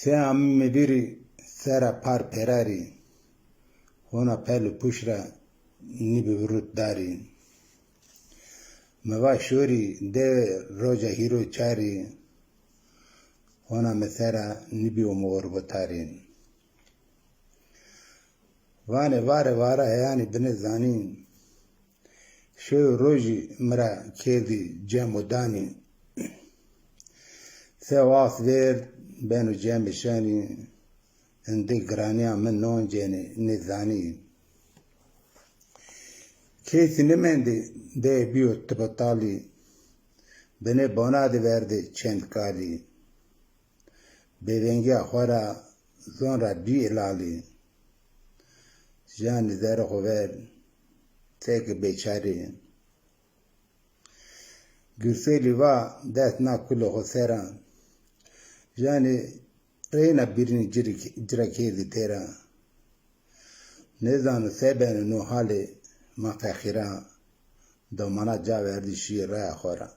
Se amme biri sera par perari, hona pelu pushra nibi vrut dari. Meva shori de roja hiro chari, hona mesera nibi omor botari. Vane vare yani bine zani, şu roji mra kedi cemodani. Se was ver benu cem şani, indi grania men non jeni nizani. Kesi nimendi de biyo tıpatali, beni bonadi verdi çentkali. Bevengi ahora sonra di ilali. Jani zera hover, tek beçari. Gürseli va desna kulu hosera. Jani reyna birini cirakezi tera. Nezanu sebeni no hali mafakira. Domana ca verdi şiir raya hora.